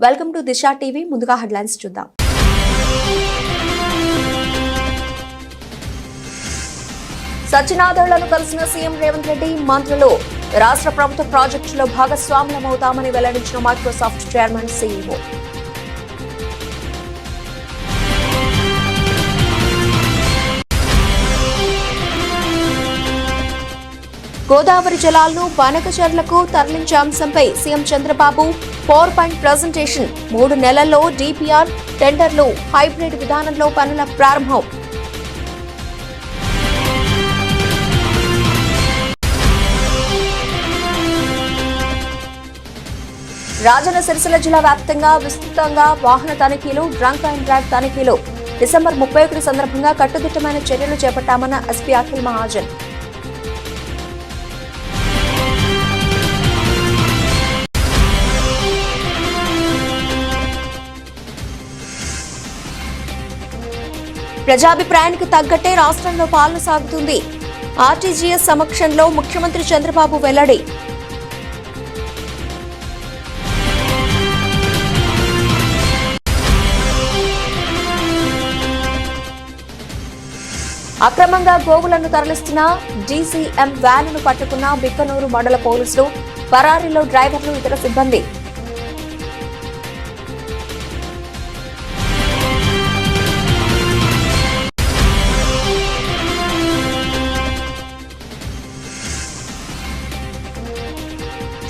Welcome to Disha TV. ముందుగా headlines చూద్దాం. సత్యనాథులను కలిసిన సీఎం రేవంత్ రెడ్డి, మంత్రులు రాష్ట్ర ప్రభుత్వ ప్రాజెక్టులో భాగస్వాములమవుతామని వెల్లడించిన మైక్రోసాఫ్ట్ చైర్మన్ సీఈఓ. గోదావరి జలాలను బనకచెర్లకు తరలించే అంశంపై CM Chandrababu power point presentation. 3 నెలల్లో డిపిఆర్, టెండర్లు, హైబ్రిడ్ విధానంలో పనుల ప్రారంభం. రాజన్న సిరిసిల్ల జిల్లా వ్యాప్తంగా విస్తృతంగా వాహన తనిఖీలు, డ్రంక్ అండ్ డ్రైవ్ తనిఖీలు. డిసెంబర్ 31 సందర్భంగా కట్టుదిట్టమైన చర్యలు చేపట్టామన్న ఎస్పీ అఖిల్ మహాజన్. ప్రజాభిప్రాయానికి తగ్గట్టే రాష్ట్రంలో పాలన సాగుతుంది. ఆర్టీజీఎస్ సమక్షంలో ముఖ్యమంత్రి చంద్రబాబు వెల్లడి. అక్రమంగా గోవులను తరలిస్తున్న డీసీఎం వ్యానును పట్టుకున్న బిక్కనూరు మండల పోలీసులు. పరారీలో డ్రైవర్లు, ఇతర సిబ్బంది.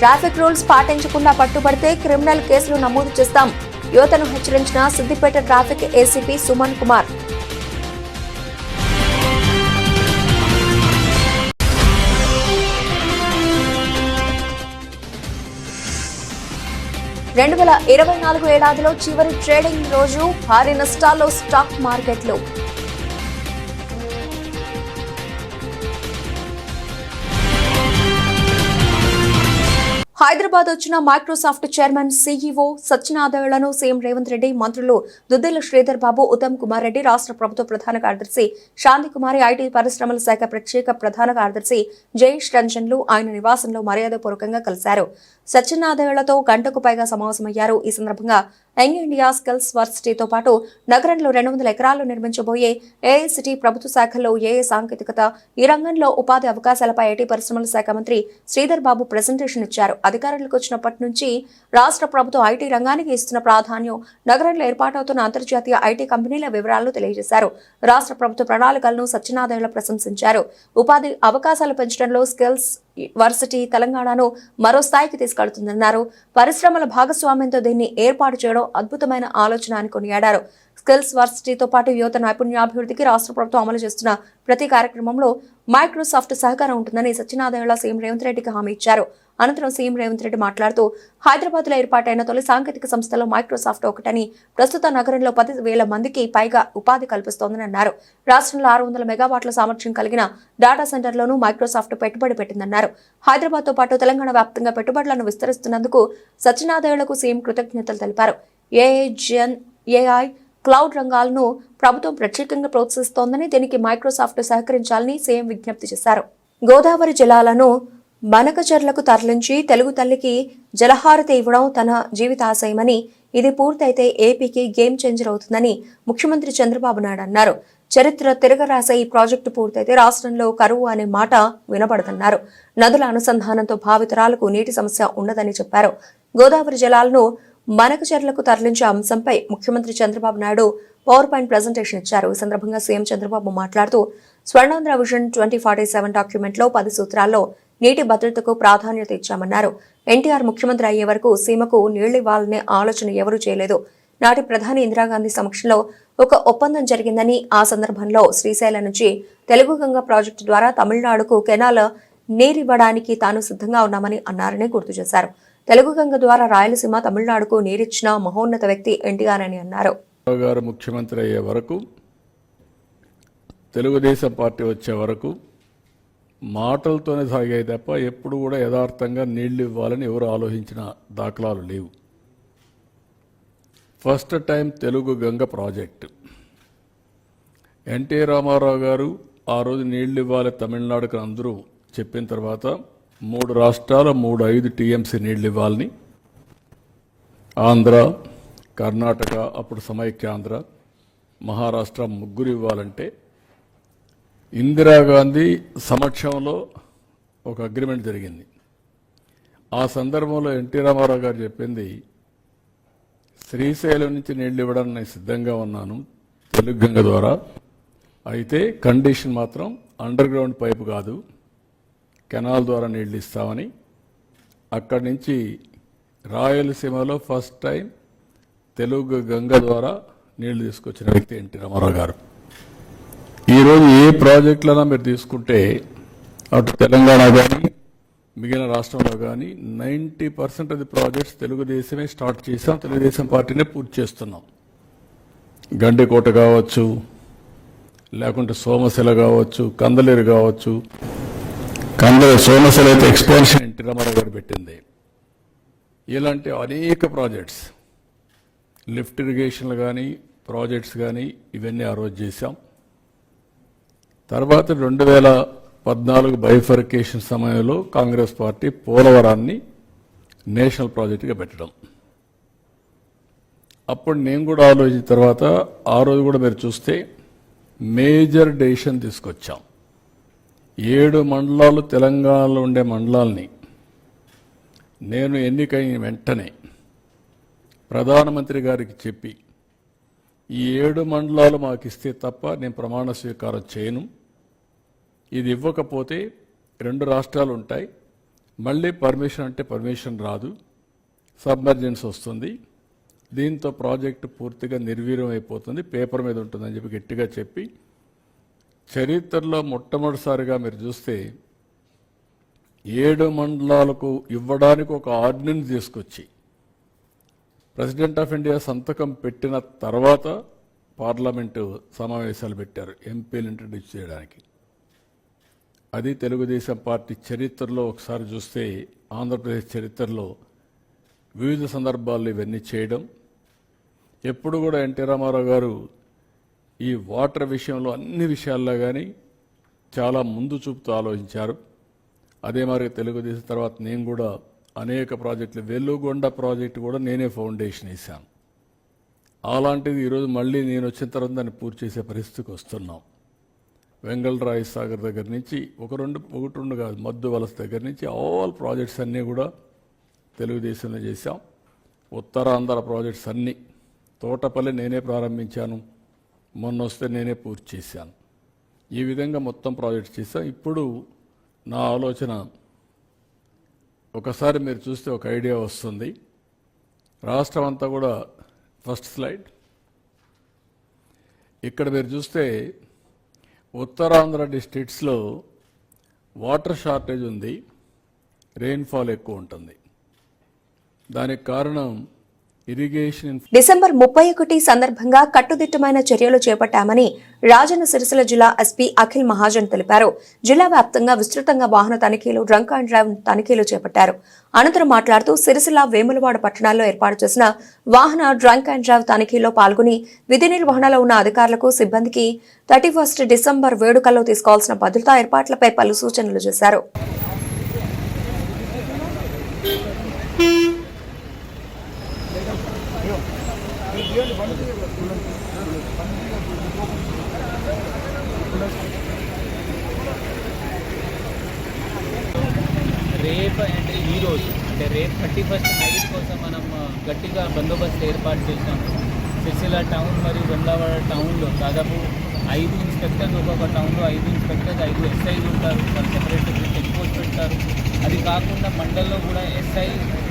ట్రాఫిక్ రూల్స్ పాటించకుండా పట్టుబడితే క్రిమినల్ కేసులు నమోదు చేస్తాం. యువతను హెచ్చరించిన సిద్దిపేట ట్రాఫిక్ ఏసీపీ సుమన్ కుమార్. ఏడాదిలో చివరి ట్రేడింగ్ రోజు భారీ నష్టాల్లో స్టాక్ మార్కెట్లు. హైదరాబాద్ వచ్చిన మైక్రోసాఫ్ట్ చైర్మన్ సీఈఓ సత్యనాథులను సీఎం రేవంత్ రెడ్డి, మంత్రులు దుద్దిల శ్రీధర్ బాబు, ఉత్తమ్ కుమార్ రెడ్డి, రాష్ట్ర ప్రభుత్వ ప్రధాన కార్యదర్శి శాంతికుమారి, ఐటీ పరిశ్రమల శాఖ ప్రత్యేక ప్రధాన కార్యదర్శి జయేష్ రంజన్లు ఆయన నివాసంలో మర్యాదపూర్వకంగా కలిశారు. సత్యనాథులతో గంటకు పైగా సమావేశమయ్యారు. ఈ సందర్భంగా యంగ్ ఇండియా స్కిల్స్ వర్సిటీతో పాటు నగరంలో 200 ఎకరాల్లో నిర్మించబోయే ఏఐసిటీ ప్రభుత్వ శాఖల్లో ఏఏ సాంకేతికత, ఈ రంగంలో ఉపాధి అవకాశాలపై ఐటీ పరిశ్రమల శాఖ మంత్రి శ్రీధర్ బాబు ప్రెజెంటేషన్ ఇచ్చారు. అధికారులకు వచ్చినప్పటి నుంచి రాష్ట్ర ప్రభుత్వం ఐటీ రంగానికి ఇస్తున్న ప్రాధాన్యం, నగరంలో ఏర్పాటవుతున్న అంతర్జాతీయ ఐటీ కంపెనీల వివరాలను తెలియజేశారు. రాష్ట్ర ప్రభుత్వ ప్రణాళికలను సత్యనాథుల ప్రశంసించారు. ఉపాధి అవకాశాలు పెంచడంలో స్కిల్స్ వర్సిటీ తెలంగాణను మరో స్థాయికి తీసుకెళ్తుందన్నారు. పరిశ్రమల భాగస్వామ్యంతో దీన్ని ఏర్పాటు చేయడం అద్భుతమైన ఆలోచన అని కొనియాడారు. స్కిల్స్ వర్సిటీతో పాటు యువత నైపుణ్యాభివృద్ధికి రాష్ట్ర ప్రభుత్వం అమలు చేస్తున్న ప్రతి కార్యక్రమంలో మైక్రోసాఫ్ట్ సహకారం ఉంటుందని సత్యనాథుల సీఎం రేవంత్ రెడ్డికి హామీ ఇచ్చారు. అనంతరం సీఎం రేవంత్ రెడ్డి మాట్లాడుతూ హైదరాబాద్ లో ఏర్పాటైన తొలి సాంకేతిక సంస్థలో మైక్రోసాఫ్ట్ ఒకటని, ప్రస్తుత నగరంలో 10,000 మందికి పైగా ఉపాధి కల్పిస్తోందని అన్నారు. రాష్ట్రంలో 600 మెగావాట్ల సామర్థ్యం కలిగిన డేటా సెంటర్లోనూ మైక్రోసాఫ్ట్ పెట్టుబడి పెట్టిందన్నారు. హైదరాబాద్ తో పాటు తెలంగాణ వ్యాప్తంగా పెట్టుబడులను విస్తరిస్తున్నందుకు సత్యనాథులకు సీఎం కృతజ్ఞతలు తెలిపారు. ఏఐ, క్లౌడ్ రంగాలను ప్రభుత్వం ప్రత్యేకంగా ప్రోత్సహిస్తోందని, దీనికి మైక్రోసాఫ్ట్ సహకరించాలని సీఎం విజ్ఞప్తి చేశారు. గోదావరి జలాలను బనకచెర్లకు తరలించి తెలుగు తల్లికి జలహారతి ఇవ్వడం తన జీవితాశయమని, ఇది పూర్తయితే ఏపీకి గేమ్ చేంజర్ అవుతుందని ముఖ్యమంత్రి చంద్రబాబు నాయుడు అన్నారు. చరిత్ర తిరగరాసే ఈ ప్రాజెక్టు పూర్తయితే రాష్ట్రంలో కరువు అనే మాట వినపడదన్నారు. నదుల అనుసంధానంతో భావితరాలకు నీటి సమస్య ఉండదని చెప్పారు. గోదావరి జలాలను బనకచెర్లకు తరలించే అంశంపై ముఖ్యమంత్రి Chandrababu Naidu power point presentation ఇచ్చారు. ఈ సందర్భంగా సీఎం చంద్రబాబు మాట్లాడుతూ స్వర్ణాంధ్ర విజన్ 2047 డాక్యుమెంట్ లో 10 సూత్రాల్లో నీటి భద్రతకు ప్రాధాన్యత ఇచ్చామన్నారు. ఎన్టీఆర్ ముఖ్యమంత్రి అయ్యే వరకు సీమకు నీళ్లివ్వాలనే ఆలోచన ఎవరూ చేయలేదు. నాటి ప్రధాని ఇందిరాగాంధీ సమక్షంలో ఒక ఒప్పందం జరిగిందని, ఆ సందర్భంలో శ్రీశైలం నుంచి తెలుగు గంగ ప్రాజెక్టు ద్వారా తమిళనాడుకు కెనాల్ నీరివ్వడానికి తాను సిద్ధంగా ఉన్నామని అన్నారని గుర్తు చేశారు. తెలుగు గంగ ద్వారా రాయలసీమ, తమిళనాడుకు నీరిచ్చిన మహోన్నత వ్యక్తి ఎన్టీఆర్ అని అన్నారు. ముఖ్యమంత్రి అయ్యే వరకు, తెలుగుదేశం పార్టీ వచ్చే వరకు మాటలతోనే సాగాయి తప్ప ఎప్పుడు కూడా యథార్థంగా నీళ్లు ఇవ్వాలని ఎవరు ఆలోచించిన దాఖలాలు లేవు. First time Telugu Ganga project NT Ramarao garu ఆ రోజు నీళ్లు ఇవ్వాలి తమిళనాడుకు అందరూ చెప్పిన తర్వాత 3 రాష్ట్రాల 5 టీఎంసీ నీళ్లు ఇవ్వాలని ఆంధ్ర, కర్ణాటక, అప్పుడు సమైక్యాంధ్ర, మహారాష్ట్ర ముగ్గురు ఇవ్వాలంటే ఇందిరాగాంధీ సమక్షంలో ఒక అగ్రిమెంట్ జరిగింది. ఆ సందర్భంలో ఎన్టీ రామారావు గారు చెప్పింది, శ్రీశైలం నుంచి నీళ్లు ఇవ్వడానికి నేను సిద్ధంగా ఉన్నాను తెలుగు గంగ ద్వారా, అయితే కండిషన్ మాత్రం అండర్ గ్రౌండ్ పైపు కాదు, కెనాల్ ద్వారా నీళ్లు ఇస్తామని. అక్కడి నుంచి రాయలసీమలో ఫస్ట్ టైం తెలుగు గంగ ద్వారా నీళ్లు తీసుకొచ్చిన వ్యక్తి ఎన్టీ రామారావు గారు. ఈరోజు ఏ ప్రాజెక్టులైనా మీరు తీసుకుంటే అటు తెలంగాణ కానీ మిగిలిన రాష్ట్రంలో కానీ 90% ఆఫ్ ది ప్రాజెక్ట్స్ తెలుగుదేశమే స్టార్ట్ చేసాం, తెలుగుదేశం పార్టీనే పూర్తి చేస్తున్నాం. గండికోట కావచ్చు, లేకుంటే సోమశిల కావచ్చు, కందలేరు కావచ్చు. సోమశిల అయితే ఎక్స్పాన్షన్ ఎన్టీ రామారావు గారు పెట్టింది. ఇలాంటి అనేక ప్రాజెక్ట్స్, లిఫ్ట్ ఇరిగేషన్లు కానీ ప్రాజెక్ట్స్ కానీ ఇవన్నీ ఆ రోజు చేశాం. తర్వాత 2014 బైఫర్కేషన్ సమయంలో కాంగ్రెస్ పార్టీ పోలవరాన్ని నేషనల్ ప్రాజెక్టుగా పెట్టడం. అప్పుడు నేను కూడా ఆలోచించిన తర్వాత ఆ రోజు కూడా మీరు చూస్తే మేజర్ డెసిషన్ తీసుకొచ్చాం. 7 మండలాలు తెలంగాణలో ఉండే మండలాల్ని నేను ఎన్నికైన వెంటనే ప్రధానమంత్రి గారికి చెప్పి, ఈ 7 మండలాలు మాకు ఇస్తే తప్ప నేను ప్రమాణ స్వీకారం చేయను, ఇది ఇవ్వకపోతే 2 రాష్ట్రాలు ఉంటాయి, మళ్ళీ పర్మిషన్ అంటే పర్మిషన్ రాదు, సబ్మర్జెన్స్ వస్తుంది, దీంతో ప్రాజెక్టు పూర్తిగా నిర్వీర్యం అయిపోతుంది, పేపర్ మీద ఉంటుందని చెప్పి గట్టిగా చెప్పి, చరిత్రలో మొట్టమొదటిసారిగా మీరు చూస్తే 7 మండలాలకు ఇవ్వడానికి ఒక ఆర్డినెన్స్ తీసుకొచ్చి ప్రెసిడెంట్ ఆఫ్ ఇండియా సంతకం పెట్టిన తర్వాత పార్లమెంటు సమావేశాలు పెట్టారు ఎంపీలు ఇంట్రడ్యూస్ చేయడానికి. అది తెలుగుదేశం పార్టీ చరిత్రలో ఒకసారి చూస్తే, ఆంధ్రప్రదేశ్ చరిత్రలో వివిధ సందర్భాల్లో ఇవన్నీ చేయడం. ఎప్పుడు కూడా ఎన్టీ రామారావు గారు ఈ వాటర్ విషయంలో అన్ని విషయాల్లో కానీ చాలా ముందు చూపుతూ ఆలోచించారు. అదే మరి తెలుగుదేశం తర్వాత నేను కూడా అనేక ప్రాజెక్టులు, వెల్లుగొండ ప్రాజెక్టు కూడా నేనే ఫౌండేషన్ వేశాను. అలాంటిది ఈరోజు మళ్ళీ నేను వచ్చిన తర్వాత దాన్ని పూర్తి చేసే పరిస్థితికి వస్తున్నాం. వెంగళరాయ సాగర్ దగ్గర నుంచి ఒకటి రెండు కాదు, మద్దు వలస దగ్గర నుంచి ఆల్ ప్రాజెక్ట్స్ అన్నీ కూడా తెలుగుదేశంలో చేశాం. ఉత్తరాంధ్ర ప్రాజెక్ట్స్ అన్నీ, తోటపల్లి నేనే ప్రారంభించాను, మొన్న వస్తే నేనే పూర్తి చేశాను. ఈ విధంగా మొత్తం ప్రాజెక్ట్స్ చేశాం. ఇప్పుడు నా ఆలోచన, ఒకసారి మీరు చూస్తే ఒక ఐడియా వస్తుంది. రాష్ట్రం అంతా కూడా, ఫస్ట్ స్లైడ్, ఇక్కడ మీరు చూస్తే ఉత్తరాంధ్ర డిస్ట్రిక్ట్స్లో వాటర్ షార్టేజ్ ఉంది, రెయిన్ఫాల్ ఎక్కువ ఉంటుంది. దానికి కారణం ఇరిగేషన్. డిసెంబర్ 31 సందర్భంగా కట్టుదిట్టమైన చర్యలు చేపట్టామని రాజన్న సిరిసిల్ల జిల్లా ఎస్పీ అఖిల్ మహాజన్ తెలిపారు. జిల్లా వ్యాప్తంగా విస్తృతంగా వాహన తనిఖీలు, డ్రంక్ అండ్ డ్రైవ్ తనిఖీలు చేపట్టారు. అనంతరం మాట్లాడుతూ సిరిసిల్ల, వేములవాడ పట్టణాల్లో ఏర్పాటు చేసిన వాహన డ్రంక్ అండ్ డ్రైవ్ తనిఖీల్లో పాల్గొని విధి నిర్వహణలో ఉన్న అధికారులకు, సిబ్బందికి 31 డిసెంబర్ వేడుకల్లో తీసుకోవాల్సిన భద్రతా ఏర్పాట్లపై పలు సూచనలు చేశారు. రేపు అంటే ఈరోజు అంటే రేపు 31 నైట్ కోసం మనం గట్టిగా బందోబస్తు ఏర్పాటు చేశాము. సిరిసిల్ల టౌన్ మరియు వెమ్లవాడ టౌన్లో దాదాపు 5 ఇన్స్పెక్టర్లు, ఒక్కొక్క టౌన్లో 5 ఇన్స్పెక్టర్స్, 5 ఎస్ఐలు ఉంటారు. వాళ్ళు సెపరేట్ చెక్ పోస్ట్ పెడతారు. అది కాకుండా మండల్లో కూడా ఎస్ఐ,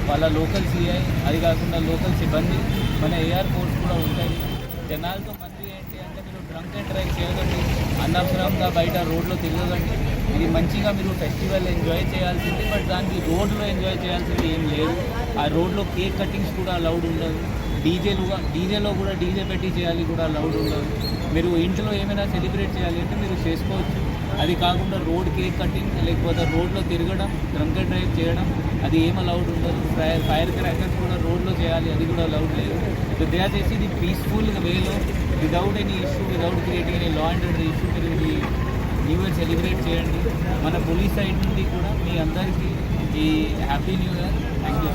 వాళ్ళ లోకల్ సిఐ, అది కాకుండా లోకల్ సిబ్బంది, మన ఏఆర్ ఫోర్స్ కూడా ఉంటాయి. జనాలతో మంది ఏంటి అంటే, మీరు డ్రంక్ అండ్ డ్రైవ్ చేయకండి, అనవసరంగా బయట రోడ్లో తిరగకండి. ఇది మంచిగా మీరు ఫెస్టివల్ ఎంజాయ్ చేయాల్సింది, బట్ దానికి రోడ్లో ఎంజాయ్ చేయాల్సింది ఏం లేదు. ఆ రోడ్లో కేక్ కటింగ్స్ కూడా అలౌడ్ ఉండదు. డీజేలో కూడా డీజే పెట్టి చేయాలి కూడా అలౌడ్ ఉండదు. మీరు ఇంట్లో ఏమైనా సెలబ్రేట్ చేయాలి అంటే మీరు చేసుకోవచ్చు. అది కాకుండా రోడ్ కేక్ కటింగ్, లేకపోతే రోడ్లో తిరగడం, డ్రంక్ అండ్ డ్రైవ్ చేయడం, అది ఏం అలౌడ్ ఉండదు. ఫైర్ క్రాకర్స్ కూడా రోడ్లో చేయాలి, అది కూడా అలౌడ్ లేదు. సో దయచేసి ఇది పీస్ఫుల్ వేలో, without any issue, without creating any law and order issue, మీరు ఇది న్యూ ఇయర్ సెలబ్రేట్ చేయండి. మన పోలీస్ సైడ్ నుండి కూడా మీ అందరికీ ఈ happy new year. Thank you.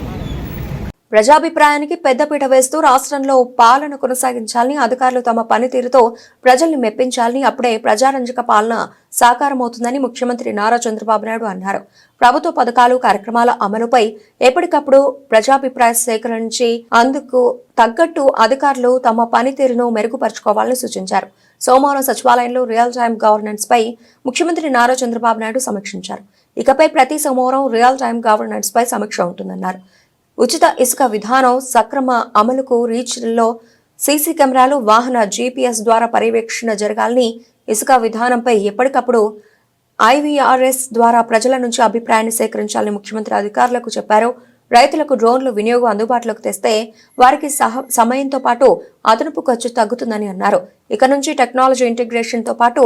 ప్రజాభిప్రాయానికి పెద్దపీట వేస్తూ రాష్ట్రంలో పాలన కొనసాగించాలని, అధికారులు తమ పనితీరుతో ప్రజల్ని మెప్పించాలని, అప్పుడే ప్రజారంజక పాలన సాకారమవుతుందని ముఖ్యమంత్రి నారా చంద్రబాబు నాయుడు అన్నారు. ప్రభుత్వ పథకాలు, కార్యక్రమాల అమలుపై ఎప్పటికప్పుడు ప్రజాభిప్రాయ సేకరించి అందుకు తగ్గట్టు అధికారులు తమ పనితీరును మెరుగుపరుచుకోవాలని సూచించారు. సోమవారం సచివాలయంలో రియల్ టైం గవర్నెన్స్ పై ముఖ్యమంత్రి నారా చంద్రబాబు నాయుడు సమీక్షించారు. ఇకపై ప్రతి సోమవారం రియల్ టైం గవర్నెన్స్ పై సమీక్ష ఉంటుందన్నారు. ఉచిత ఇసుక విధానం సక్రమ అమలుకు రీచ్ల్లో సీసీ కెమెరాలు, వాహన జీపీఎస్ ద్వారా పర్యవేక్షణ జరగాలని, ఇసుక విధానంపై ఎప్పటికప్పుడు ఐవీఆర్ఎస్ ద్వారా ప్రజల నుంచి అభిప్రాయాన్ని సేకరించాలని ముఖ్యమంత్రి అధికారులకు చెప్పారు. రైతులకు డ్రోన్లు వినియోగం అందుబాటులోకి తెస్తే వారికి సమయంతో పాటు అదనపు ఖర్చు తగ్గుతుందని అన్నారు. ఇక నుంచి టెక్నాలజీ ఇంటిగ్రేషన్ తో పాటు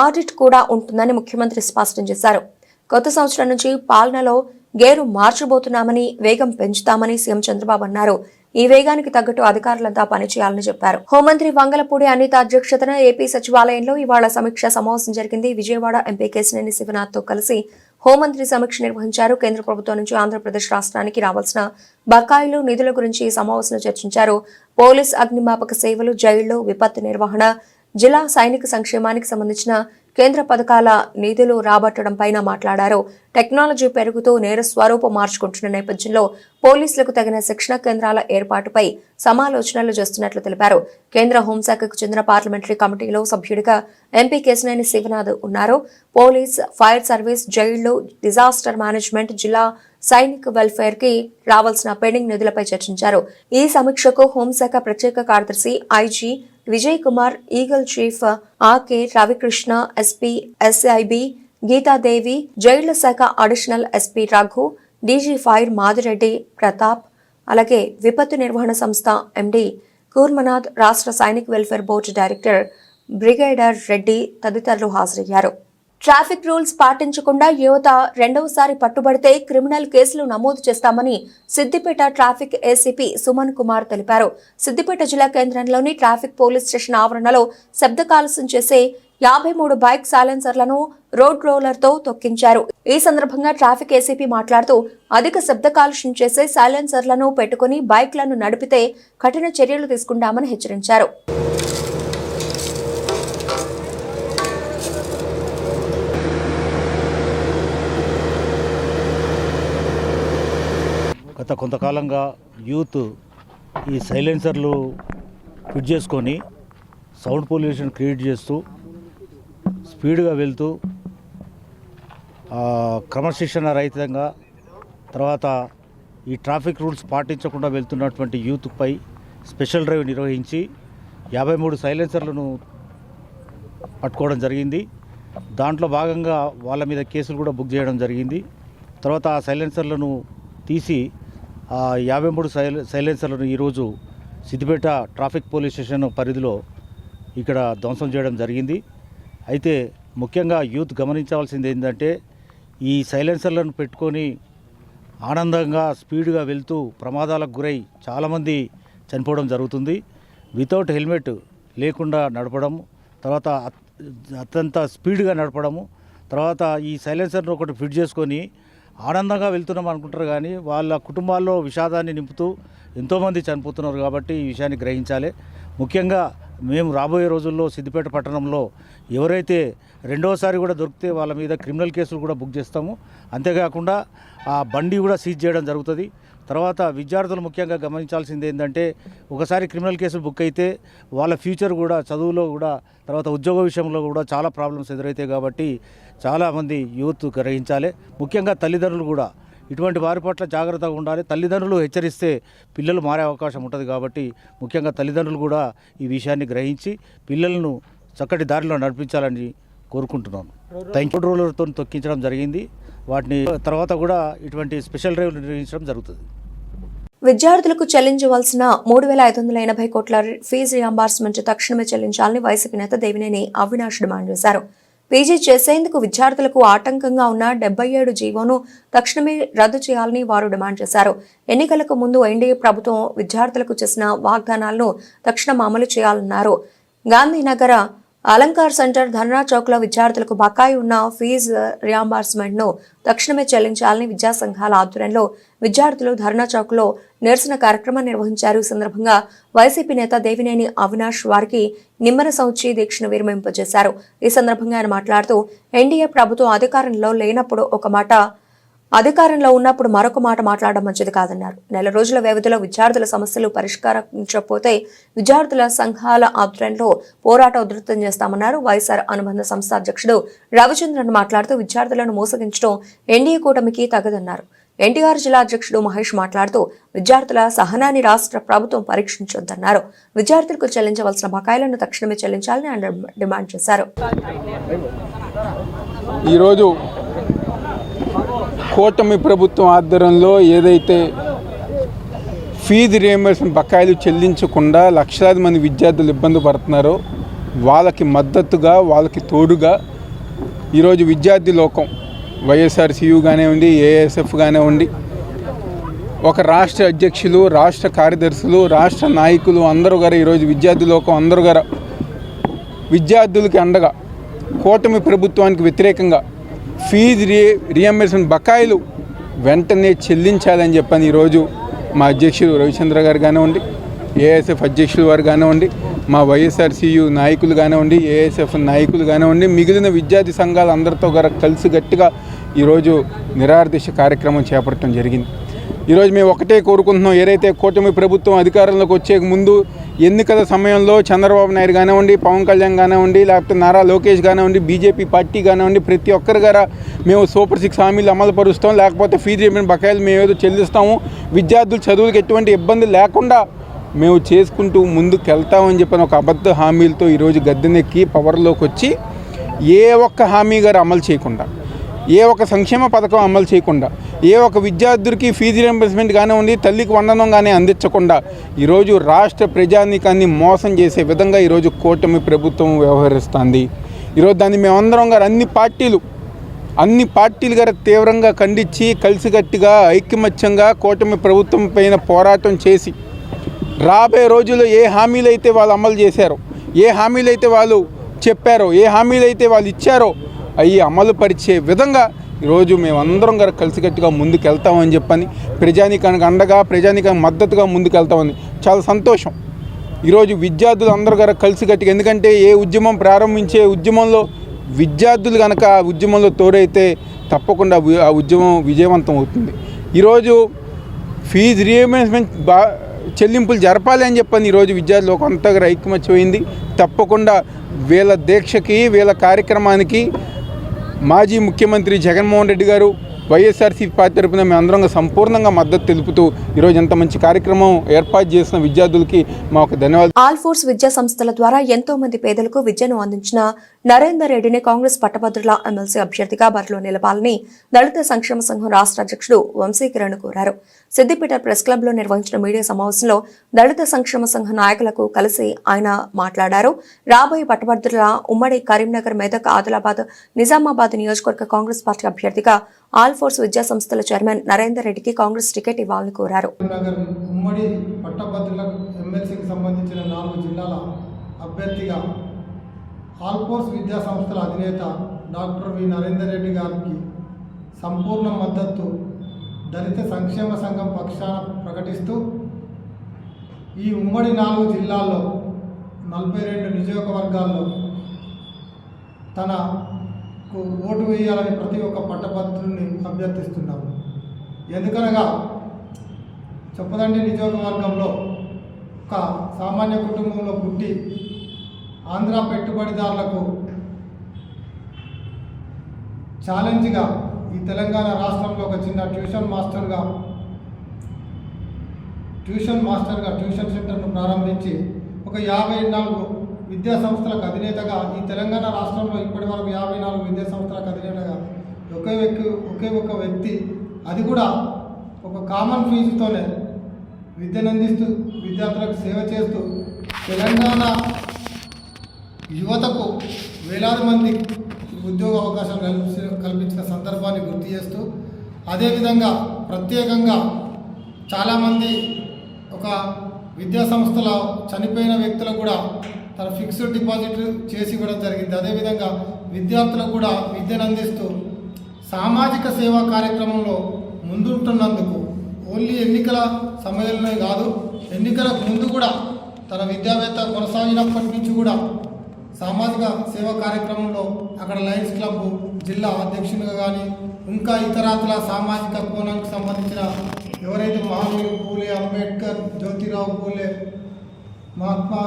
ఆడిట్ కూడా ఉంటుందని ముఖ్యమంత్రి స్పష్టం చేశారు. కొత్త సంవత్సరం నుంచి పాలనలో గేరు మార్చబోతున్నామని, వేగం పెంచుతామని సీఎం చంద్రబాబు అన్నారు. ఈ వేగానికి తగ్గట్టు అధికారులంతా పనిచేయాలని చెప్పారు. హోంమంత్రి వంగలపూడి అనిత అధ్యక్షతన ఏపీ సచివాలయంలో ఇవాళ సమీక్ష సమావేశం జరిగింది. విజయవాడ ఎంపీ కేశినేని శివనాథ్ తో కలిసి హోంమంత్రి సమీక్ష నిర్వహించారు. కేంద్ర ప్రభుత్వం నుంచి ఆంధ్రప్రదేశ్ రాష్ట్రానికి రావాల్సిన బకాయిలు, నిధుల గురించి ఈ సమావేశంలో చర్చించారు. పోలీస్, అగ్నిమాపక సేవలు, జైళ్లు, విపత్తు నిర్వహణ, జిల్లా సైనిక సంక్షేమానికి సంబంధించిన కేంద్ర పథకాల నిధులు రాబట్టడం పైన మాట్లాడారు. టెక్నాలజీ పెరుగుతూ నేర స్వరూపం మార్చుకుంటున్న నేపథ్యంలో పోలీసులకు తగిన శిక్షణ కేంద్రాల ఏర్పాటుపై సమాలోచనలు చేస్తున్నట్లు తెలిపారు. కేంద్ర హోంశాఖకు చెందిన పార్లమెంటరీ కమిటీలో సభ్యుడిగా ఎంపీ కేశినేని శివనాథ్ ఉన్నారు. పోలీస్, ఫైర్ సర్వీస్, జైళ్లు, డిజాస్టర్ మేనేజ్మెంట్, జిల్లా సైనిక్ వెల్ఫేర్ కి రావాల్సిన పెండింగ్ నిధులపై చర్చించారు. ఈ సమీక్షకు హోంశాఖ ప్రత్యేక కార్యదర్శి IG Vijay Kumar, Eagle chief RK Ravikrishna, SP SIB Geethadevi, జైళ్ల శాఖ additional SP Raghu, DG fire Madireddy Pratap, అలాగే విపత్తు నిర్వహణ సంస్థ ఎండీ కూర్మనాథ్, రాష్ట్ర Sainik welfare board director brigadier Reddy తదితరులు హాజరయ్యారు. ట్రాఫిక్ రూల్స్ పాటించకుండా యువత రెండవసారి పట్టుబడితే క్రిమినల్ కేసులు నమోదు చేస్తామని సిద్దిపేట ట్రాఫిక్ ఏసీపీ సుమన్ కుమార్ తెలిపారు. సిద్దిపేట జిల్లా కేంద్రంలోని ట్రాఫిక్ పోలీస్ స్టేషన్ ఆవరణలో శబ్ద కాలుష్యం చేసే 53 బైక్ సైలెన్సర్లను రోడ్ రోలర్తో తొక్కించారు. ఈ సందర్భంగా ట్రాఫిక్ ఏసీపీ మాట్లాడుతూ అధిక శబ్ద కాలుష్యం చేసే సైలెన్సర్లను పెట్టుకుని బైక్లను నడిపితే కఠిన చర్యలు తీసుకుంటామని హెచ్చరించారు. గత కొంతకాలంగా యూత్ ఈ సైలెన్సర్లు ఫిట్ చేసుకొని సౌండ్ పొల్యూషన్ క్రియేట్ చేస్తూ స్పీడ్గా వెళ్తూ క్రమశిక్షణ రహితంగా తర్వాత ఈ ట్రాఫిక్ రూల్స్ పాటించకుండా వెళ్తున్నటువంటి యూత్పై స్పెషల్ డ్రైవ్ నిర్వహించి 53 సైలెన్సర్లను పట్టుకోవడం జరిగింది. దాంట్లో భాగంగా వాళ్ళ మీద కేసులు కూడా బుక్ చేయడం జరిగింది. తర్వాత ఆ సైలెన్సర్లను తీసి 53 సైలెన్సర్లను ఈరోజు సిద్దిపేట ట్రాఫిక్ పోలీస్ స్టేషన్ పరిధిలో ఇక్కడ ధ్వంసం చేయడం జరిగింది. అయితే ముఖ్యంగా యూత్ గమనించవలసింది ఏంటంటే ఈ సైలెన్సర్లను పెట్టుకొని ఆనందంగా స్పీడ్గా వెళ్తూ ప్రమాదాలకు గురై చాలామంది చనిపోవడం జరుగుతుంది. వితౌట్ హెల్మెట్ లేకుండా నడపడం, తర్వాత అత్యంత స్పీడ్గా నడపడము, తర్వాత ఈ సైలెన్సర్ను ఒకటి ఫిట్ చేసుకొని ఆనందంగా వెళ్తున్నాం అనుకుంటారు కానీ వాళ్ళ కుటుంబాల్లో విషాదాన్ని నింపుతూ ఎంతోమంది చనిపోతున్నారు. కాబట్టి ఈ విషయాన్ని గ్రహించాలి. ముఖ్యంగా మేము రాబోయే రోజుల్లో సిద్దిపేట పట్టణంలో ఎవరైతే రెండోసారి కూడా దొరికితే వాళ్ళ మీద క్రిమినల్ కేసులు కూడా బుక్ చేస్తాము. అంతేకాకుండా ఆ బండి కూడా సీజ్ చేయడం జరుగుతుంది. తర్వాత విద్యార్థులు ముఖ్యంగా గమనించాల్సింది ఏంటంటే ఒకసారి క్రిమినల్ కేసులు బుక్ అయితే వాళ్ళ ఫ్యూచర్ కూడా చదువులో కూడా తర్వాత ఉద్యోగ విషయంలో కూడా చాలా ప్రాబ్లమ్స్ ఎదురవుతాయి. కాబట్టి చాలామంది యూత్ గ్రహించాలి. ముఖ్యంగా తల్లిదండ్రులు కూడా ఇటువంటి వారి పట్ల జాగ్రత్తగా ఉండాలి. తల్లిదండ్రులు హెచ్చరిస్తే పిల్లలు మారే అవకాశం ఉంటుంది. కాబట్టి ముఖ్యంగా తల్లిదండ్రులు కూడా ఈ విషయాన్ని గ్రహించి పిల్లలను చక్కటి దారిలో నడిపించాలని కోరుకుంటున్నాను. రోడ్ రోలర్తో తొక్కించడం జరిగింది. వాటిని తర్వాత కూడా ఇటువంటి స్పెషల్ డ్రైవ్ నిర్వహించడం జరుగుతుంది. విద్యార్థులకు చెల్లించవలసిన 3,580 కోట్ల ఫీజు రియంబర్స్మెంట్ తక్షణమే చెల్లించాలని వైసీపీ నేత దేవినేని అవినాష్ డిమాండ్ చేశారు. పీజీ చేసేందుకు విద్యార్థులకు ఆటంకంగా ఉన్న 77 జీవోను తక్షణమే రద్దు చేయాలని వారు డిమాండ్ చేశారు. ఎన్నికలకు ముందు ఎన్డీఏ ప్రభుత్వం విద్యార్థులకు చేసిన వాగ్దానాలను తక్షణం అమలు చేయాలన్నారు. గాంధీనగర్ అలంకార్ సెంటర్ ధర్నా చౌక్లో విద్యార్థులకు బకాయి ఉన్న ఫీజు రియంబర్స్మెంట్ ను తక్షణమే చెల్లించాలని విద్యా సంఘాల ఆధ్వర్యంలో విద్యార్థులు ధర్నా చౌక్లో నిరసన కార్యక్రమం నిర్వహించారు. ఈ సందర్భంగా వైసీపీ నేత దేవినేని అవినాష్ వారికి నిమ్మన సంచి దీక్షను విరమింపజేశారు. ఈ సందర్భంగా ఆయన మాట్లాడుతూ ఎన్డీఏ ప్రభుత్వం అధికారంలో లేనప్పుడు ఒక మాట, అధికారంలో ఉన్నప్పుడు మరొక మాట మాట్లాడడం మంచిది కాదన్నారు. నెల రోజుల వ్యవధిలో విద్యార్థుల సమస్యలు పరిష్కరించకపోతే విద్యార్థుల సంఘాల ఆధ్వర్యంలో పోరాట ఉధృతం చేస్తామన్నారు. వైఎస్ఆర్ అనుబంధ సంస్థ అధ్యక్షుడు రవిచంద్రన్ మాట్లాడుతూ విద్యార్థులను మోసగించడం ఎన్డీఏ కూటమికి తగదన్నారు. ఎన్టీఆర్ జిల్లా అధ్యక్షుడు మహేష్ మాట్లాడుతూ విద్యార్థుల సహనాన్ని రాష్ట్ర ప్రభుత్వం పరీక్షించొద్దన్నారు. విద్యార్థులకు చెల్లించవలసిన బకాయిలను తక్షణమే చెల్లించాలని ఆయన డిమాండ్ చేశారు. ఈరోజు కూటమి ప్రభుత్వం ఆధ్వర్యంలో ఏదైతే ఫీజు రియంబర్స్మెంట్ బకాయిలు చెల్లించకుండా లక్షలాది మంది విద్యార్థులు ఇబ్బంది పడుతున్నారో వాళ్ళకి మద్దతుగా, వాళ్ళకి తోడుగా ఈరోజు విద్యార్థి లోకం వైఎస్ఆర్సీయూ కానివ్వండి, ఏఎస్ఎఫ్ కానివ్వండి, ఒక రాష్ట్ర అధ్యక్షులు, రాష్ట్ర కార్యదర్శులు, రాష్ట్ర నాయకులు అందరూ గారు ఈరోజు విద్యార్థి లోకం అందరూ గారు విద్యార్థులకి అండగా కూటమి ప్రభుత్వానికి వ్యతిరేకంగా ఫీజు రియంబర్స్మెంట్ బకాయిలు వెంటనే చెల్లించాలని చెప్పని ఈరోజు మా అధ్యక్షుడు రవిచంద్ర గారు కానివ్వండి, ఏఎస్ఎఫ్ అధ్యక్షులు వారు కానివ్వండి, మా వైఎస్ఆర్సీయూ నాయకులు కానివ్వండి, ఏఎస్ఎఫ్ నాయకులు కానివ్వండి, మిగిలిన విద్యార్థి సంఘాలు అందరితో కలిసి గట్టిగా ఈరోజు నిరాహారదీక్ష కార్యక్రమం చేపట్టడం జరిగింది. ఈరోజు మేము ఒకటే కోరుకుంటున్నాం, ఏదైతే కూటమి ప్రభుత్వం అధికారంలోకి వచ్చే ముందు ఎన్నికల సమయంలో చంద్రబాబు నాయుడు కానివ్వండి, పవన్ కళ్యాణ్ కానివ్వండి, లేకపోతే నారా లోకేష్ కానివ్వండి, బీజేపీ పార్టీ కానివ్వండి, ప్రతి ఒక్కరి గారా మేము సూపర్ 6 హామీలు అమలు పరుస్తాం, లేకపోతే ఫీజు రియంబర్స్మెంట్ బకాయిలు మేము ఏదో చెల్లిస్తాము, విద్యార్థులు చదువులకు ఎటువంటి ఇబ్బంది లేకుండా మేము చేసుకుంటూ ముందుకు వెళ్తామని చెప్పిన ఒక అబద్ధ హామీలతో ఈరోజు గద్దెనెక్కి పవర్లోకి వచ్చి ఏ ఒక్క హామీ గారు అమలు చేయకుండా, ఏ ఒక్క సంక్షేమ పథకం అమలు చేయకుండా, ఏ ఒక్క విద్యార్థులకి ఫీజు రియంబర్స్మెంట్ కానివ్వండి, తల్లికి వందనం కానీ అందించకుండా ఈరోజు రాష్ట్ర ప్రజానీకాన్ని మోసం చేసే విధంగా ఈరోజు కూటమి ప్రభుత్వం వ్యవహరిస్తుంది. ఈరోజు దాన్ని మేమందరం గారు అన్ని పార్టీలు గారు తీవ్రంగా ఖండించి కలిసికట్టుగా ఐకమత్యంగా కూటమి ప్రభుత్వం పైన పోరాటం చేసి రాబోయే రోజుల్లో ఏ హామీలు అయితే వాళ్ళు అమలు చేశారో, ఏ హామీలు అయితే వాళ్ళు చెప్పారో, ఏ హామీలు అయితే వాళ్ళు ఇచ్చారో అవి అమలు పరిచే విధంగా ఈరోజు మేమందరం గారు కలిసికట్టుగా ముందుకు వెళ్తామని చెప్పని, ప్రజానీకానికి అండగా, ప్రజానీకానికి మద్దతుగా ముందుకు వెళ్తామని చాలా సంతోషం. ఈరోజు విద్యార్థులు అందరూ గారు కలిసికట్టుగా, ఎందుకంటే ఏ ఉద్యమం ప్రారంభించే ఉద్యమంలో విద్యార్థులు కనుక ఆ ఉద్యమంలో తోడైతే తప్పకుండా ఆ ఉద్యమం విజయవంతం అవుతుంది. ఈరోజు ఫీజు రియంబర్స్మెంట్ చెల్లింపులు జరపాలి అని చెప్పని ఈరోజు విద్యార్థులు కొంతగా ఐకమత్యమైంది. తప్పకుండా వీళ్ళ దీక్షకి, వీళ్ళ కార్యక్రమానికి మాజీ ముఖ్యమంత్రి జగన్మోహన్ రెడ్డి గారు, వైఎస్ఆర్సీపీ పార్టీ తరపున మేము అందరం సంపూర్ణంగా మద్దతు తెలుపుతూ ఈరోజు ఎంత మంచి కార్యక్రమం ఏర్పాటు చేసిన విద్యార్థులకి మా ఒక ధన్యవాదాలు. ఆల్ ఫోర్స్ విద్యా సంస్థల ద్వారా ఎంతో మంది పేదలకు విద్యను అందించిన నరేందర్ రెడ్డిని కాంగ్రెస్ పట్టభద్రుల ఎమ్మెల్సీ అభ్యర్థిగా బరిలో నిలపాలని దళిత సంక్షేమ సంఘం రాష్ట్ర అధ్యక్షుడు వంశీకిరణ్ కోరారు. సిద్దిపేట ప్రెస్ క్లబ్ లో నిర్వహించిన మీడియా సమావేశంలో దళిత సంక్షేమ సంఘ నాయకులకు కలిసి ఆయన మాట్లాడారు. రాబోయే పట్టభద్రుల ఉమ్మడి కరీంనగర్, మెదక్, ఆదిలాబాద్, నిజామాబాద్ నియోజకవర్గ కాంగ్రెస్ పార్టీ అభ్యర్థిగా ఆల్ ఫోర్స్ విద్యా సంస్థల చైర్మన్ నరేందర్ రెడ్డికి కాంగ్రెస్ టికెట్ ఇవ్వాలని కోరారు. ఉమ్మడి పట్టభద్రుల ఎమ్మెల్సీకి సంబంధించిన 4 జిల్లాల అభ్యర్థిగా ఆల్ ఫోర్స్ విద్యా సంస్థల అధినేత డాక్టర్ వి నరేందర్ రెడ్డి గారికి సంపూర్ణ మద్దతు దళిత సంక్షేమ సంఘం పక్షాన ప్రకటిస్తూ ఈ ఉమ్మడి 4 జిల్లాల్లో 42 నియోజకవర్గాల్లో తనకు ఓటు వేయాలని ప్రతి ఒక్క పట్టభద్రుని అభ్యర్థిస్తున్నాము. ఎందుకనగా చొప్పదండి నియోజకవర్గంలో ఒక సామాన్య కుటుంబంలో పుట్టి ఆంధ్ర పెట్టుబడిదారులకు ఛాలెంజ్గా ఈ తెలంగాణ రాష్ట్రంలో ఒక చిన్న ట్యూషన్ సెంటర్ను ప్రారంభించి ఒక 54 విద్యా సంస్థలకు అధినేతగా, ఈ తెలంగాణ రాష్ట్రంలో ఇప్పటి వరకు 54 విద్యా సంస్థలకు అధినేతగా ఒకే ఒక వ్యక్తి, అది కూడా ఒక కామన్ ఫీజుతోనే విద్యను అందిస్తూ విద్యార్థులకు సేవ చేస్తూ తెలంగాణ యువతకు వేలాది మంది ఉద్యోగ అవకాశాలు కల్పించిన సందర్భాన్ని గుర్తు చేస్తూ, అదేవిధంగా ప్రత్యేకంగా చాలామంది ఒక విద్యా సంస్థలో చనిపోయిన వ్యక్తులకు కూడా తన ఫిక్స్డ్ డిపాజిట్ చేసి ఇవ్వడం జరిగింది. అదేవిధంగా విద్యార్థులకు కూడా విద్యను అందిస్తూ సామాజిక సేవా కార్యక్రమంలో ముందుంటున్నందుకు ఓన్లీ ఎన్నికల సమయంలో కాదు, ఎన్నికలకు ముందు కూడా తన విద్యావేత్త కొనసాగినప్పటి నుంచి కూడా సామాజిక సేవా కార్యక్రమంలో అక్కడ లయన్స్ క్లబ్ జిల్లా అధ్యక్షునిగా కానీ ఇంకా ఇతరాతుల సామాజిక కోణానికి సంబంధించిన ఎవరైతే మహానీయులు పూలే అంబేద్కర్, జ్యోతిరావు పూలే, మహాత్మా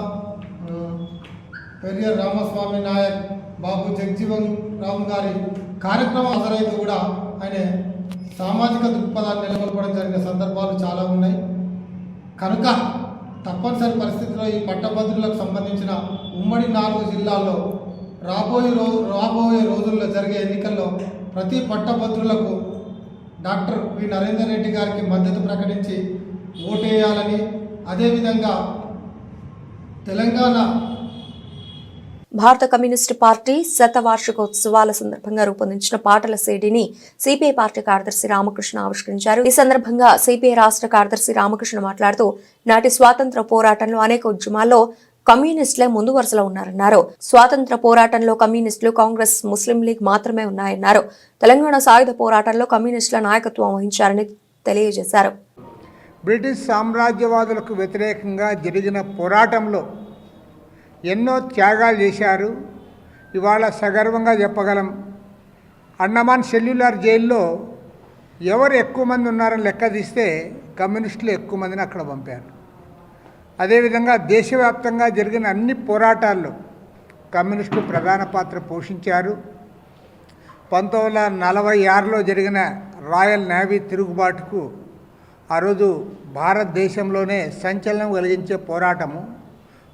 పెరియర్ రామస్వామి నాయక్, బాబు జగజీవన్ రామ్ గారి కార్యక్రమం హాజరైతే కూడా ఆయన సామాజిక దృక్పథాన్ని నెలకొల్పడం జరిగిన సందర్భాలు చాలా ఉన్నాయి. కనుక తప్పనిసరి పరిస్థితుల్లో ఈ పట్టభద్రులకు సంబంధించిన ఉమ్మడి 4 జిల్లాల్లో రాబోయే రోజుల్లో జరిగే ఎన్నికల్లో ప్రతి పట్టభద్రులకు డాక్టర్ వి నరేందర్ రెడ్డి గారికి మద్దతు ప్రకటించి ఓటేయాలని, అదేవిధంగా తెలంగాణ భారత కమ్యూనిస్టు పార్టీ శతవార్షికోత్సవాల సందర్భంగా రూపొందించిన పాటల సీడీని సిపిఐ పార్టీ కార్యదర్శి రామకృష్ణ ఆవిష్కరించారు. ఈ సందర్భంగా సిపిఐ రాష్ట్ర కార్యదర్శి రామకృష్ణ మాట్లాడుతూ నాటి స్వాతంత్ర పోరాటంలో అనేక ఉద్యమాల్లో కమ్యూనిస్టులే ముందు వరుసలో ఉన్నారన్నారు. స్వాతంత్ర పోరాటంలో కమ్యూనిస్టులు, కాంగ్రెస్, ముస్లిం లీగ్ మాత్రమే ఉన్నాయన్నారు. తెలంగాణ సాయుధ పోరాటంలో కమ్యూనిస్టుల నాయకత్వం వహించారని తెలియజేశారు. బ్రిటిష్ సామ్రాజ్యవాదులకు వ్యతిరేకంగా జరిగిన పోరాటంలో ఎన్నో త్యాగాలు చేశారు. ఇవాళ సగర్వంగా చెప్పగలం, అండమాన్ సెల్యులార్ జైల్లో ఎవరు ఎక్కువ మంది ఉన్నారని లెక్క తీస్తే కమ్యూనిస్టులు ఎక్కువ మందిని అక్కడ పంపారు. అదేవిధంగా దేశవ్యాప్తంగా జరిగిన అన్ని పోరాటాల్లో కమ్యూనిస్టులు ప్రధాన పాత్ర పోషించారు. 1946లో జరిగిన రాయల్ నేవీ తిరుగుబాటుకు ఆ రోజు భారతదేశంలోనే సంచలనం కలిగించే పోరాటము.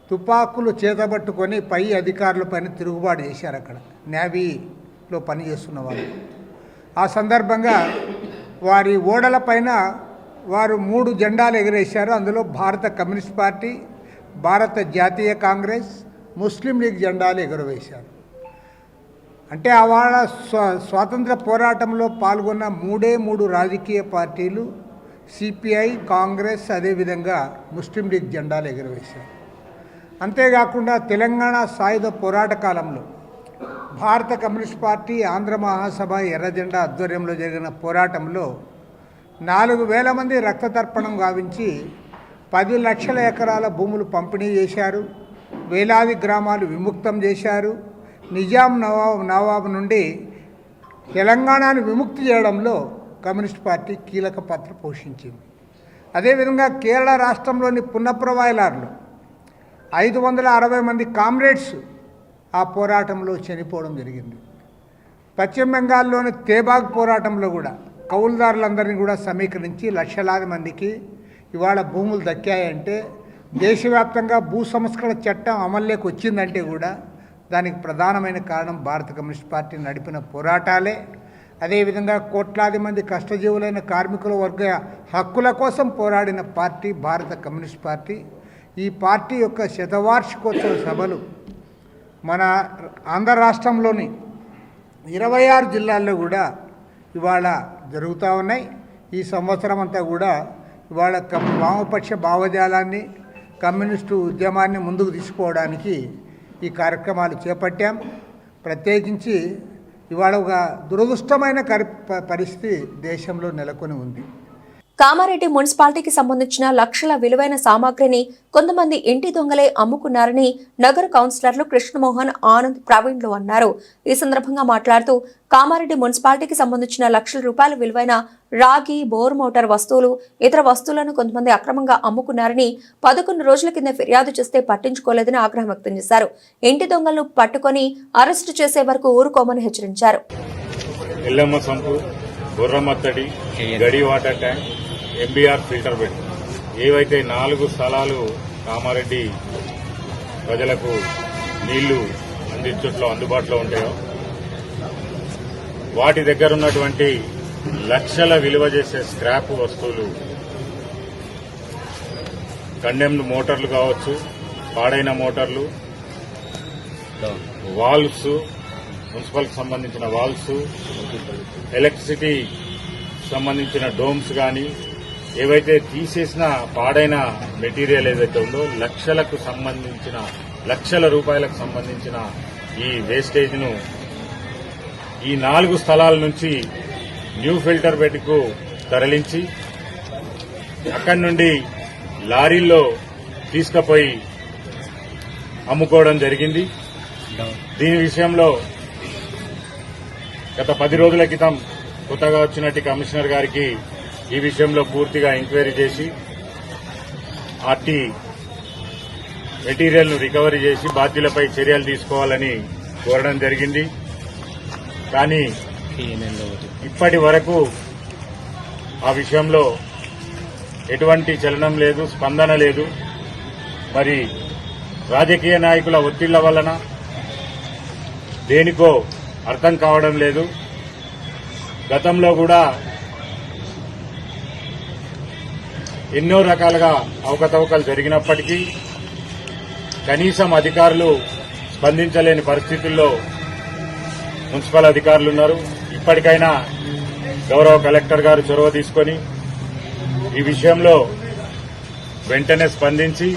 తుపాకులు చేతబట్టుకొని పై అధికారులపైన తిరుగుబాటు చేశారు అక్కడ నేవీలో పనిచేస్తున్న వాళ్ళు. ఆ సందర్భంగా వారి ఓడలపైన వారు 3 జెండాలు ఎగరేశారు. అందులో భారత కమ్యూనిస్ట్ పార్టీ, భారత జాతీయ కాంగ్రెస్, ముస్లిం లీగ్ జెండాలు ఎగురవేశారు. అంటే వాళ్ళ స్వాతంత్ర పోరాటంలో పాల్గొన్న 3 రాజకీయ పార్టీలు సిపిఐ, కాంగ్రెస్, అదేవిధంగా ముస్లిం లీగ్ జెండాలు ఎగురవేశారు. అంతేకాకుండా తెలంగాణ సాయుధ పోరాట కాలంలో భారత కమ్యూనిస్ట్ పార్టీ, ఆంధ్ర మహాసభ, ఎర్రజెండా ఆధ్వర్యంలో జరిగిన పోరాటంలో 4,000 మంది రక్తతర్పణం గావించి 10 లక్షల ఎకరాల భూములు పంపిణీ చేశారు. వేలాది గ్రామాలు విముక్తం చేశారు. నిజాం నవాబు నుండి తెలంగాణను విముక్తి చేయడంలో కమ్యూనిస్ట్ పార్టీ కీలక పాత్ర పోషించింది. అదేవిధంగా కేరళ రాష్ట్రంలోని పున్నప్రవాయలార్లో 560 మంది కామ్రేడ్స్ ఆ పోరాటంలో చనిపోవడం జరిగింది. పశ్చిమ బెంగాల్లోని తేబాగ్ పోరాటంలో కూడా కౌలుదారులందరినీ కూడా సమీకరించి లక్షలాది మందికి ఇవాళ భూములు దక్కాయంటే, దేశవ్యాప్తంగా భూ సంస్కరణ చట్టం అమల్లోకి వచ్చిందంటే కూడా దానికి ప్రధానమైన కారణం భారత కమ్యూనిస్ట్ పార్టీ నడిపిన పోరాటాలే. అదేవిధంగా కోట్లాది మంది కష్టజీవులైన కార్మికుల వర్గ హక్కుల కోసం పోరాడిన పార్టీ భారత కమ్యూనిస్ట్ పార్టీ. ఈ పార్టీ యొక్క శతవార్షికోత్సవ సభలు మన ఆంధ్ర రాష్ట్రంలోని 26 జిల్లాల్లో కూడా ఇవాళ జరుగుతూ ఉన్నాయి. ఈ సంవత్సరం అంతా కూడా ఇవాళ వామపక్ష భావజాలాన్ని, కమ్యూనిస్టు ఉద్యమాన్ని ముందుకు తీసుకోవడానికి ఈ కార్యక్రమాలు చేపట్టాం. ప్రత్యేకించి ఇవాళ ఒక దురదృష్టమైన పరిస్థితి దేశంలో నెలకొని ఉంది. కామారెడ్డి మున్సిపాలిటీకి సంబంధించిన లక్షల విలువైన సామాగ్రిని కొంతమంది ఇంటి దొంగలే అమ్ముకున్నారని నగర కౌన్సిలర్లు కృష్ణమోహన్, ఆనంద్, ప్రవీణ్లు అన్నారు. ఈ సందర్భంగా మాట్లాడుతూ కామారెడ్డి మున్సిపాలిటీకి సంబంధించిన లక్షల రూపాయల విలువైన రాగి, బోర్ మోటార్ వస్తువులు, ఇతర వస్తువులను కొంతమంది అక్రమంగా అమ్ముకున్నారని 11 రోజుల కింద ఫిర్యాదు చేస్తే పట్టించుకోలేదని ఆగ్రహం వ్యక్తం చేశారు. ఇంటి దొంగలను పట్టుకొని అరెస్టు చేసే వరకు ఊరుకోమని హెచ్చరించారు. గుర్రమత్తడి, గడి water tank, MBR filter bed, ఏవైతే 4 స్థలాలు కామారెడ్డి ప్రజలకు నీళ్లు అందించట్లో అందుబాటులో ఉంటాయో వాటి దగ్గర ఉన్నటువంటి లక్షల విలువ చేసే స్క్రాప్ వస్తువులు, కండెమ్డ్ మోటార్లు కావచ్చు, పాడైన మోటార్లు, వాల్వ్స్, మున్సిపల్కి సంబంధించిన వాల్వ్స్, ఎలక్ట్రిసిటీ సంబంధించిన డోమ్స్ కానీ ఏవైతే తీసేసిన పాడైన మెటీరియల్ ఏదైతే ఉందో లక్షలకు సంబంధించిన లక్షల రూపాయలకు సంబంధించిన ఈ వేస్టేజ్ను ఈ 4 స్థలాల నుంచి న్యూ ఫిల్టర్ బెడ్కు తరలించి అక్కడి నుండి లారీల్లో తీసుకుపోయి అమ్ముకోవడం జరిగింది. దీని విషయంలో గత 10 రోజుల క్రితం కొత్తగా వచ్చినట్టు కమిషనర్ గారికి ఈ విషయంలో పూర్తిగా ఎంక్వైరీ చేసి అట్టి మెటీరియల్ను రికవరీ చేసి బాధ్యులపై చర్యలు తీసుకోవాలని కోరడం జరిగింది. కానీ ఇప్పటి వరకు ఆ విషయంలో ఎటువంటి చలనం లేదు, స్పందన లేదు. మరి రాజకీయ నాయకుల ఒత్తిళ్ల వలన దేనికో అర్థం కావడం లేదు. గతంలో కూడా ఎన్నో రకాలుగా అవకతవకలు జరిగినప్పటికీ కనీసం అధికారులు స్పందించలేని పరిస్థితుల్లో మున్సిపల్ అధికారులు ఉన్నారు. ఇప్పటికైనా గౌరవ కలెక్టర్ గారు చొరవ తీసుకొని ఈ విషయంలో వెంటనే స్పందించి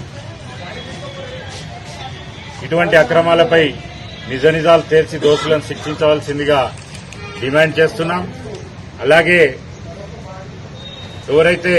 ఇటువంటి అక్రమాలపై నిజ నిజాలు తేల్చి దోషులను శిక్షించవలసిందిగా డిమాండ్ చేస్తున్నాం. అలాగే ఎవరైతే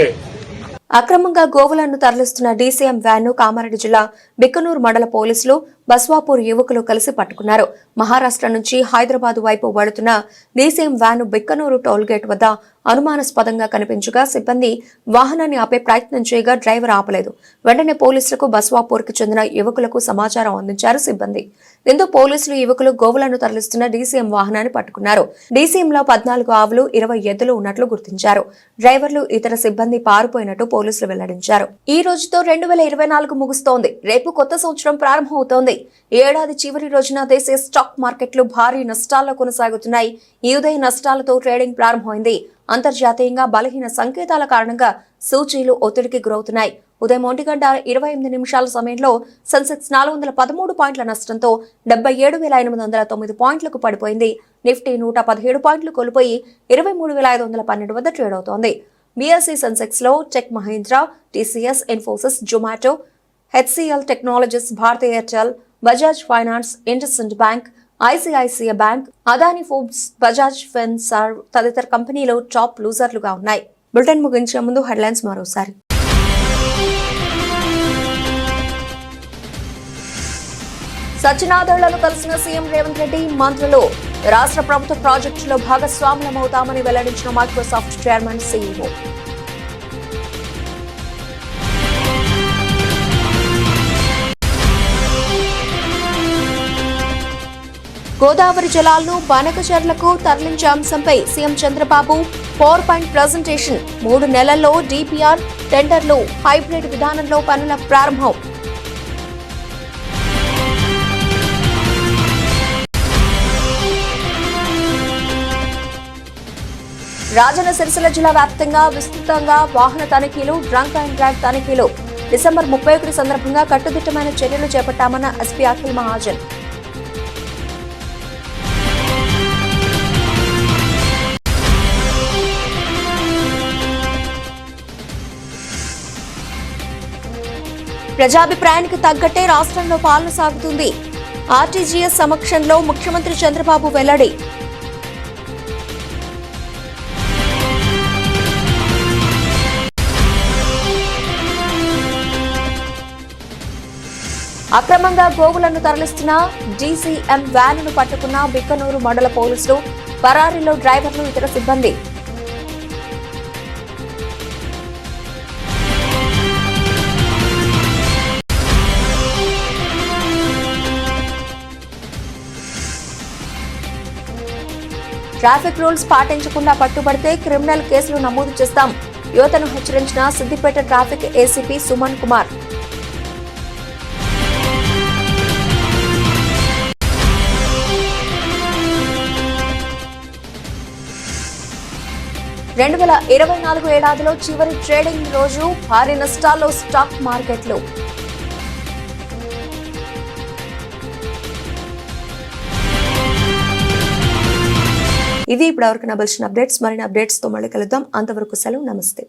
అక్రమంగా గోవులను తరలిస్తున్న డీసీఎం వ్యాన్ను కామారెడ్డి జిల్లా బిక్కనూరు మండల పోలీసులు బస్వాపూర్ యువకులు కలిసి పట్టుకున్నారు. మహారాష్ట్ర నుంచి హైదరాబాద్ వైపు వెళుతున్న డీసీఎం వ్యాన్ బిక్కనూరు టోల్గేట్ వద్ద అనుమానాస్పదంగా కనిపించగా సిబ్బంది వాహనాన్ని ఆపే ప్రయత్నం చేయగా డ్రైవర్ ఆపలేదు. వెంటనే పోలీసులకు బస్వాపూర్కి చెందిన యువకులకు సమాచారం అందించారు సిబ్బంది. దీంతో పోలీసులు యువకులు గోవులను తరలిస్తున్న డీసీఎం వాహనాన్ని పట్టుకున్నారు. డీసీఎంలో 14 ఆవులు 20 ఎద్దులు ఉన్నట్లు గుర్తించారు. డ్రైవర్లు ఇతర సిబ్బంది పారిపోయినట్టు పోలీసులు వెల్లడించారు. ఈ రోజుతో 2024 ముగుస్తోంది. రేపు కొత్త సంవత్సరం ప్రారంభమవుతోంది. ఏడాది చివరి రోజున దేశీయ స్టాక్ మార్కెట్లు భారీ నష్టాల్లో కొనసాగుతున్నాయి. ఈ ఉదయం నష్టాలతో ట్రేడింగ్ ప్రారంభమైంది. అంతర్జాతీయంగా బలహీన సంకేతాల కారణంగా సూచీలు ఒత్తిడికి గురవుతున్నాయి. ఉదయం 1:28 సమయంలో సెన్సెక్స్ 413 పాయింట్ల నష్టంతో 77,809 పాయింట్లకు పడిపోయింది. నిఫ్టీ 117 పాయింట్లు కోల్పోయి 23,512 వద్ద ట్రేడ్ అవుతోంది. బీఎస్ఈ సెన్సెక్స్ లో Tech Mahindra, TCS, Infosys, Zomato, HCL Technologies, Bharti Airtel, Bajaj Finance, IndusInd Bank, ICICI Bank, Adani Ports, Bajaj Finserv తదితర కంపెనీలు టాప్ లూజర్లుగా ఉన్నాయి. బులెటిన్ ముగించే ముందు హెడ్లైన్స్ మరోసారి. సత్యనాథళ్లను కలిసిన సీఎం రేవంత్ రెడ్డి, మంత్రులు రాష్ట్ర ప్రభుత్వ ప్రాజెక్టులో భాగస్వాములమవుతామని వెల్లడించిన మైక్రోసాఫ్ట్ చైర్మన్ సీఈఓ. గోదావరి జలాలను బనకచెర్లకు తరలించే అంశంపై CM Chandrababu power point presentation. 3 నెలల్లో డీపీఆర్, టెండర్లు, హైబ్రిడ్ విధానంలో పనుల ప్రారంభం. రాజన్న సిరిసిల్ల జిల్లా వ్యాప్తంగా విస్తృతంగా వాహన తనిఖీలు, డ్రంక్ అండ్ డ్రైవ్ తనిఖీలు. డిసెంబర్ 31 సందర్భంగా కట్టుదిట్టమైన చర్యలు చేపట్టామన్న ఎస్పీ అఖిల్ మహాజన్. ప్రజాభిప్రాయానికి తగ్గట్టే రాష్ట్రంలో పాలన సాగుతుంది. ఆర్టీజీఎస్ సమక్షంలో ముఖ్యమంత్రి చంద్రబాబు వెల్లడి. అక్రమంగా గోవులను తరలిస్తున్న డీసీఎం వ్యాన్ను పట్టుకున్న బిక్కనూరు మండల పోలీసులు, పరారీలో డ్రైవర్లు, ఇతర సిబ్బంది. ట్రాఫిక్ రూల్స్ పాటించకుండా పట్టుబడితే క్రిమినల్ కేసులు నమోదు చేస్తాం. యువతను హెచ్చరించిన సిద్దిపేట ట్రాఫిక్ ఏసీపీ సుమన్ కుమార్. ఏడాదిలో చివరి ట్రేడింగ్ రోజు భారీ నష్టాల్లో స్టాక్ మార్కెట్లు. ఇది ఇప్పటివరకు నబల్సిన అప్డేట్స్. మరిన్ని అప్డేట్స్ తో మళ్ళీ కలుద్దాం. అంతవరకు సెలవు. నమస్తే.